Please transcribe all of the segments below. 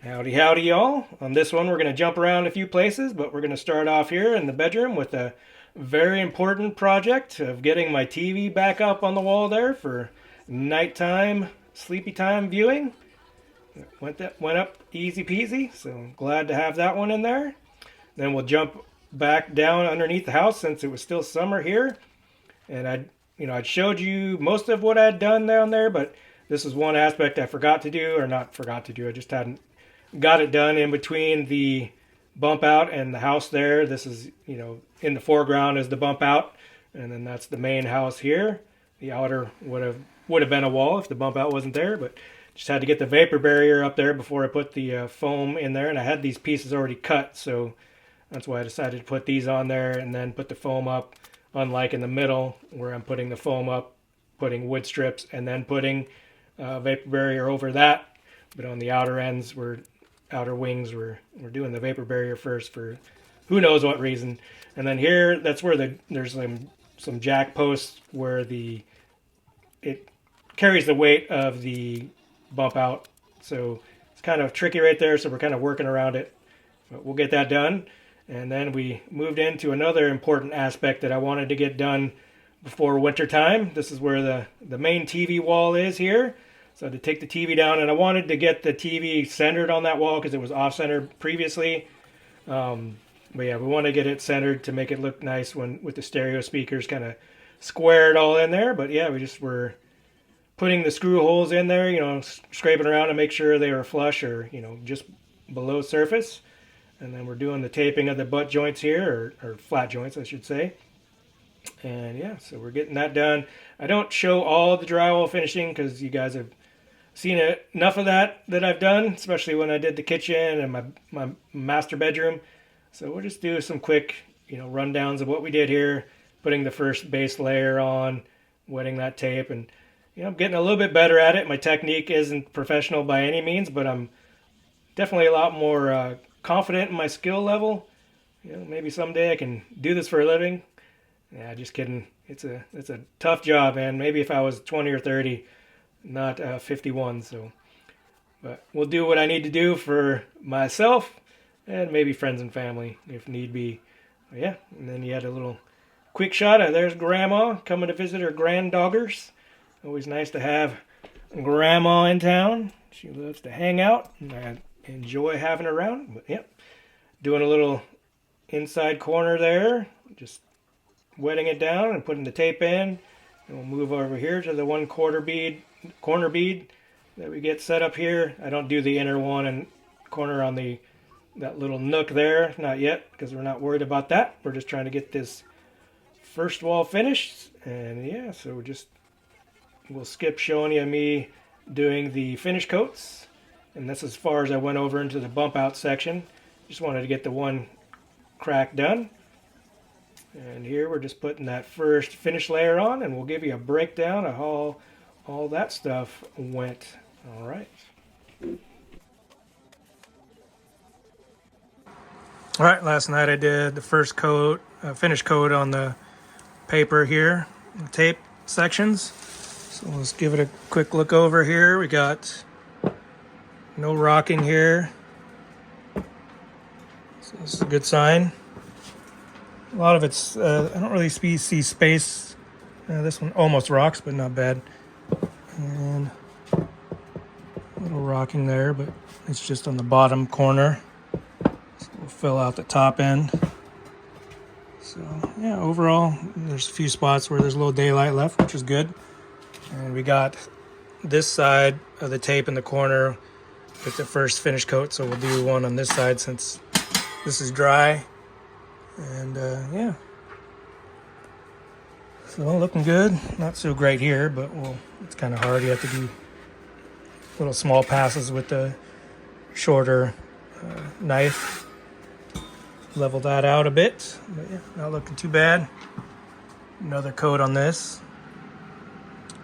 Howdy, howdy, y'all. On this one, we're going to jump around a few places, but we're going to start off here in the bedroom with a very important project of getting my TV back up on the wall there for nighttime, sleepy time viewing. Went up easy peasy, so glad to have that one in there. Then we'll jump back down underneath the house since it was still summer here, and I'd showed you most of what I'd done down there, but this is one aspect I forgot to do, or not forgot to do. I just hadn't got it done in between the bump out and the house there. This is, in the foreground is the bump out, and then that's the main house here. The outer would have been a wall if the bump out wasn't there, but just had to get the vapor barrier up there before I put the foam in there, and I had these pieces already cut, so that's why I decided to put these on there and then put the foam up, unlike in the middle where I'm putting the foam up, putting wood strips, and then putting vapor barrier over that. But on the outer ends, outer wings, we're doing the vapor barrier first for who knows what reason. And then here, that's where there's some jack posts where it carries the weight of the bump out. So it's kind of tricky right there, so we're kind of working around it. But we'll get that done. And then we moved into another important aspect that I wanted to get done before winter time. This is where the main TV wall is here. So to take the TV down, and I wanted to get the TV centered on that wall because it was off-centered previously. But yeah, we want to get it centered to make it look nice with the stereo speakers kind of squared all in there. But yeah, we just were putting the screw holes in there, scraping around to make sure they were flush or, just below surface. And then we're doing the taping of the butt joints here, or flat joints, I should say. And yeah, so we're getting that done. I don't show all the drywall finishing because you guys have seen enough of that I've done, especially when I did the kitchen and my master bedroom. So we'll just do some quick, rundowns of what we did here, putting the first base layer on, wetting that tape, and I'm getting a little bit better at it. My technique isn't professional by any means, but I'm definitely a lot more confident in my skill level. Maybe someday I can do this for a living. Yeah, just kidding. It's a tough job, man. Maybe if I was 20 or 30, not 51. So, but we'll do what I need to do for myself and maybe friends and family if need be. But yeah, and then you had a little quick shot of there's Grandma coming to visit her granddoggers. Always nice to have Grandma in town. She loves to hang out, and I enjoy having her around. But yep, doing a little inside corner there, just wetting it down and putting the tape in. And we'll move over here to the 1/4 corner bead that we get set up here. I don't do the inner one and corner on that little nook there, not yet, because we're not worried about that. We're just trying to get this first wall finished. And yeah, so we'll skip showing you me doing the finish coats. And that's as far as I went over into the bump out section. Just wanted to get the one crack done. And here we're just putting that first finish layer on, and we'll give you a breakdown of how all that stuff went. All right. All right, last night I did the first coat, finish coat on the paper here, the tape sections. So let's give it a quick look over here. We got no rocking here. So this is a good sign. A lot of it's, I don't really see space. This one almost rocks, but not bad. And a little rocking there, but it's just on the bottom corner. So we'll fill out the top end. So yeah, overall, there's a few spots where there's a little daylight left, which is good. And we got this side of the tape in the corner with the first finish coat, so we'll do one on this side since this is dry. And yeah, so looking good. Not so great here, but it's kind of hard. You have to do little small passes with the shorter knife. Level that out a bit, but yeah, not looking too bad. Another coat on this.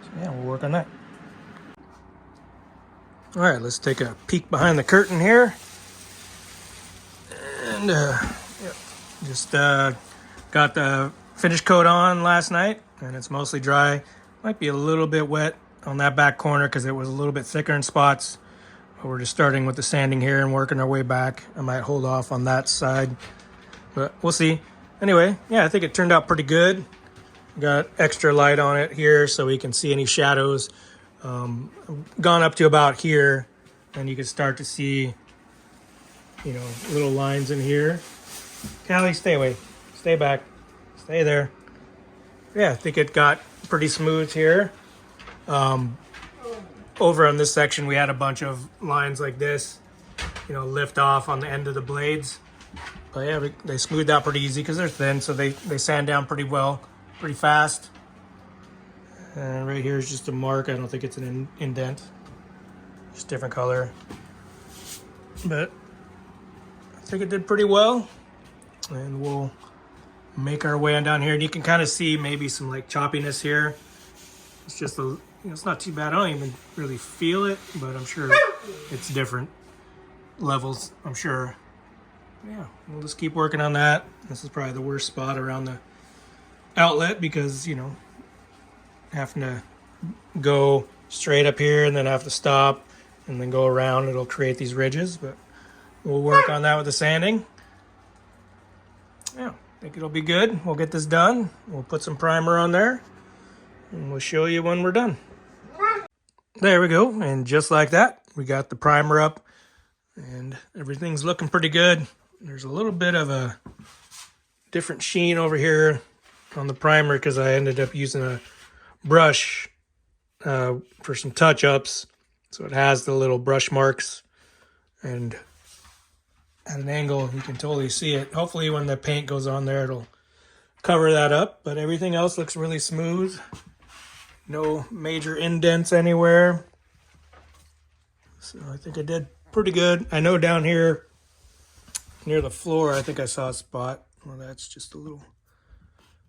So yeah, we'll work on that. All right, let's take a peek behind the curtain here. And just got the finish coat on last night, and it's mostly dry. Might be a little bit wet on that back corner because it was a little bit thicker in spots. We're just starting with the sanding here and working our way back. I might hold off on that side, but we'll see. Anyway, yeah, I think it turned out pretty good. Got extra light on it here so we can see any shadows. Gone up to about here, and you can start to see, you know, little lines in here. Callie, stay away. Stay back. Stay there. Yeah, I think it got pretty smooth here. Over on this section, we had a bunch of lines like this, you know, lift off on the end of the blades. But yeah, they smoothed out pretty easy because they're thin, so they sand down pretty well, pretty fast. And right here is just a mark. I don't think it's an indent. Just different color. But I think it did pretty well. And we'll make our way on down here. And you can kind of see maybe some like choppiness here. It's just it's not too bad. I don't even really feel it, but I'm sure it's different levels, I'm sure. Yeah, we'll just keep working on that. This is probably the worst spot around the outlet because, you know, having to go straight up here and then have to stop and then go around, it'll create these ridges, but we'll work on that with the sanding. Yeah, I think it'll be good. We'll get this done. We'll put some primer on there and we'll show you when we're done. There we go, and just like that, we got the primer up and everything's looking pretty good. There's a little bit of a different sheen over here on the primer because I ended up using a brush for some touch-ups, so it has the little brush marks, and at an angle you can totally see it. Hopefully when the paint goes on there it'll cover that up, but everything else looks really smooth. No major indents anywhere. So I think I did pretty good. I know down here near the floor, I think I saw a spot. Well, that's just a little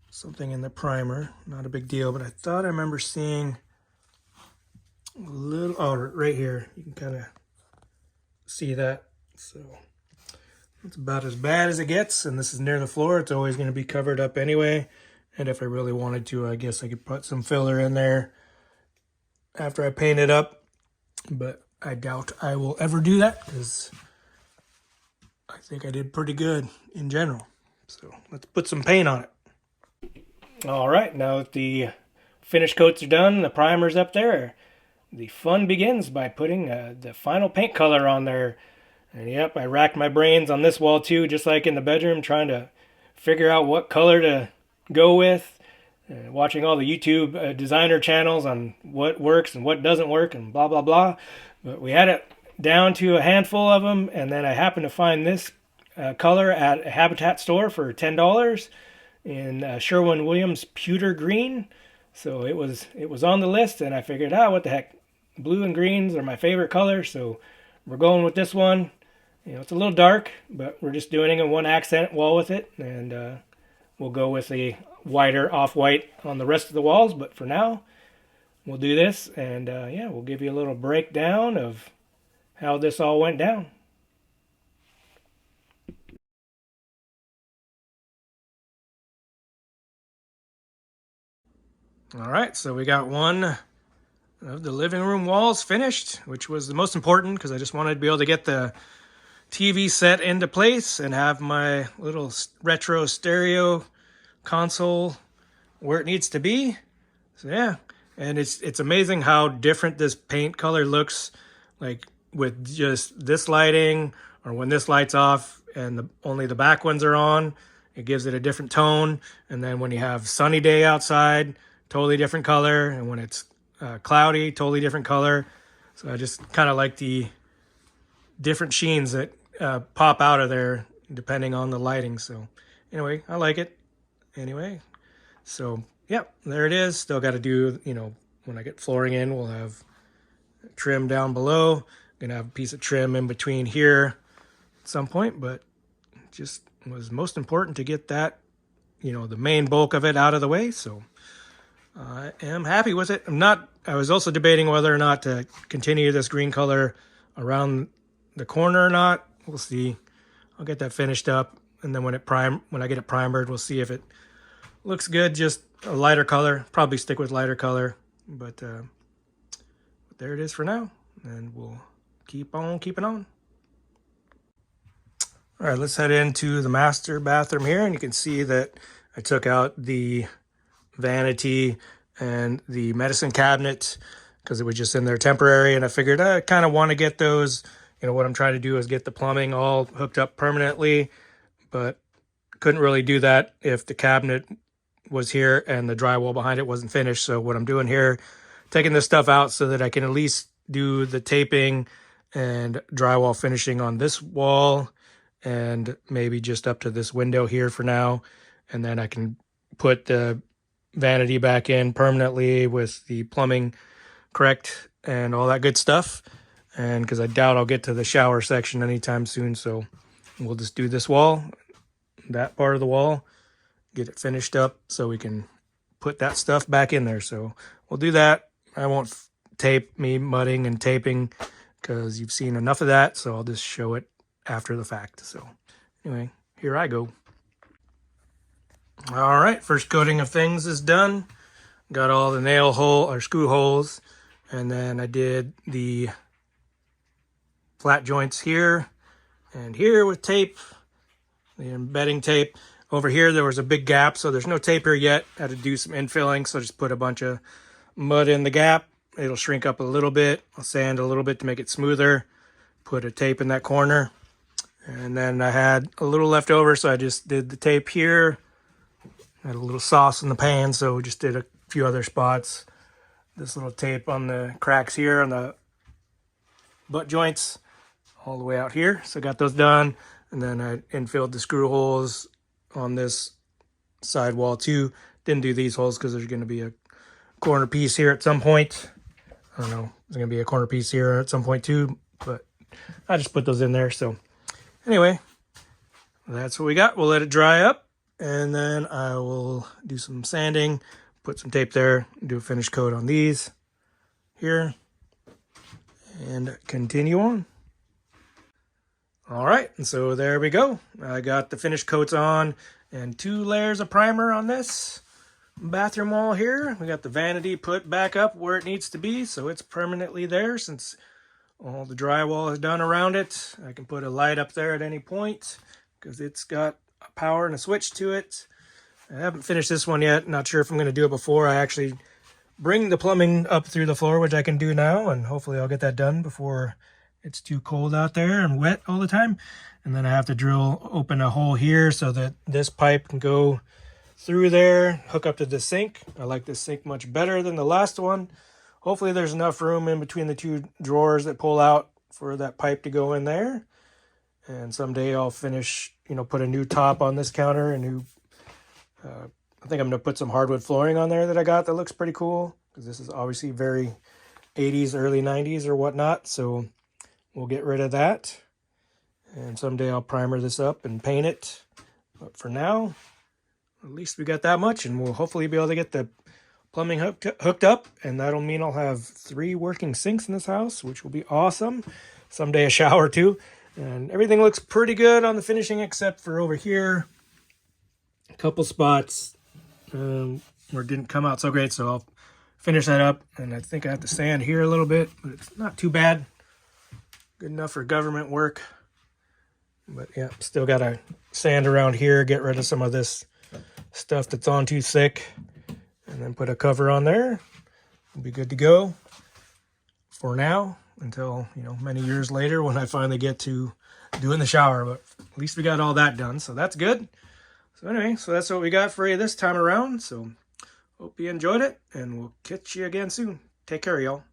something in the primer. Not a big deal, but I thought I remember seeing a little, oh, right here. You can kind of see that. So it's about as bad as it gets. And this is near the floor. It's always going to be covered up anyway. And if I really wanted to, I guess I could put some filler in there after I paint it up. But I doubt I will ever do that because I think I did pretty good in general. So let's put some paint on it. All right, now that the finish coats are done, the primer's up there, the fun begins by putting the final paint color on there. And yep, I racked my brains on this wall too, just like in the bedroom, trying to figure out what color to go with, watching all the YouTube designer channels on what works and what doesn't work and blah blah blah. But we had it down to a handful of them, and then I happened to find this color at a Habitat store for $10 in Sherwin-Williams pewter green. So it was on the list, and I figured, what the heck, blue and greens are my favorite colors, so we're going with this one. You know, it's a little dark, but we're just doing a one accent wall with it, and we'll go with a whiter off-white on the rest of the walls, but for now, we'll do this, and yeah, we'll give you a little breakdown of how this all went down. All right, so we got one of the living room walls finished, which was the most important because I just wanted to be able to get the TV set into place and have my little retro stereo console where it needs to be. So yeah, and it's amazing how different this paint color looks like with just this lighting or when this light's off and only the back ones are on. It gives it a different tone, and then when you have sunny day outside, totally different color, and when it's cloudy, totally different color. So I just kind of like the different sheens that pop out of there depending on the lighting. So anyway, I like it. Anyway, so yep, there it is. Still got to do, you know, when I get flooring in, we'll have trim down below. Gonna have a piece of trim in between here at some point, but it just was most important to get that, you know, the main bulk of it out of the way. So I am happy with it. I was also debating whether or not to continue this green color around the corner or not. We'll see. I'll get that finished up, and then when I get it primered, we'll see if it looks good. Just a lighter color. Probably stick with lighter color, but there it is for now, and we'll keep on keeping on. All right, let's head into the master bathroom here, and you can see that I took out the vanity and the medicine cabinet because it was just in there temporary, and I figured I kind of want to get those. What I'm trying to do is get the plumbing all hooked up permanently, but couldn't really do that if the cabinet was here and the drywall behind it wasn't finished. So what I'm doing here, taking this stuff out so that I can at least do the taping and drywall finishing on this wall and maybe just up to this window here for now. And then I can put the vanity back in permanently with the plumbing correct and all that good stuff. And because I doubt I'll get to the shower section anytime soon, so we'll just do this wall, that part of the wall, get it finished up so we can put that stuff back in there. So we'll do that. I won't tape me mudding and taping because you've seen enough of that, so I'll just show it after the fact. So anyway, here I go. All right, first coating of things is done. Got all the nail hole or screw holes, and then I did the flat joints here and here with tape, the embedding tape. Over here there was a big gap, so there's no tape here yet. I had to do some infilling, so just put a bunch of mud in the gap. It'll shrink up a little bit. I'll sand a little bit to make it smoother. Put a tape in that corner. And then I had a little left over, so I just did the tape here. Had a little sauce in the pan, so we just did a few other spots. This little tape on the cracks here on the butt joints all the way out here. So got those done. And then I infilled the screw holes on this side wall too. Didn't do these holes because there's going to be a corner piece here at some point. I don't know. There's going to be a corner piece here at some point too, but I just put those in there. So anyway, that's what we got. We'll let it dry up, and then I will do some sanding, put some tape there, do a finish coat on these here, and continue on. All right, and so there we go. I got the finish coats on and 2 layers of primer on this bathroom wall here. We got the vanity put back up where it needs to be, so it's permanently there since all the drywall is done around it. I can put a light up there at any point because it's got a power and a switch to it. I haven't finished this one yet. Not sure if I'm going to do it before I actually bring the plumbing up through the floor, which I can do now, and hopefully I'll get that done before it's too cold out there and wet all the time. And then I have to open a hole here so that this pipe can go through there, hook up to the sink. I like this sink much better than the last one. Hopefully there's enough room in between the 2 drawers that pull out for that pipe to go in there. And someday I'll finish, put a new top on this counter, a new, I think I'm going to put some hardwood flooring on there that I got that looks pretty cool, because this is obviously very 80s, early 90s or whatnot. So we'll get rid of that. And someday I'll primer this up and paint it. But for now, at least we got that much, and we'll hopefully be able to get the plumbing hooked up, and that'll mean I'll have 3 working sinks in this house, which will be awesome. Someday a shower too. And everything looks pretty good on the finishing except for over here. A couple spots where it didn't come out so great, so I'll finish that up. And I think I have to sand here a little bit, but it's not too bad. Good enough for government work. But yeah, still got to sand around here, get rid of some of this stuff that's on too thick, and then put a cover on there. We'll be good to go for now until, many years later when I finally get to doing the shower. But at least we got all that done, so that's good. So anyway, so that's what we got for you this time around. So hope you enjoyed it, and we'll catch you again soon. Take care, y'all.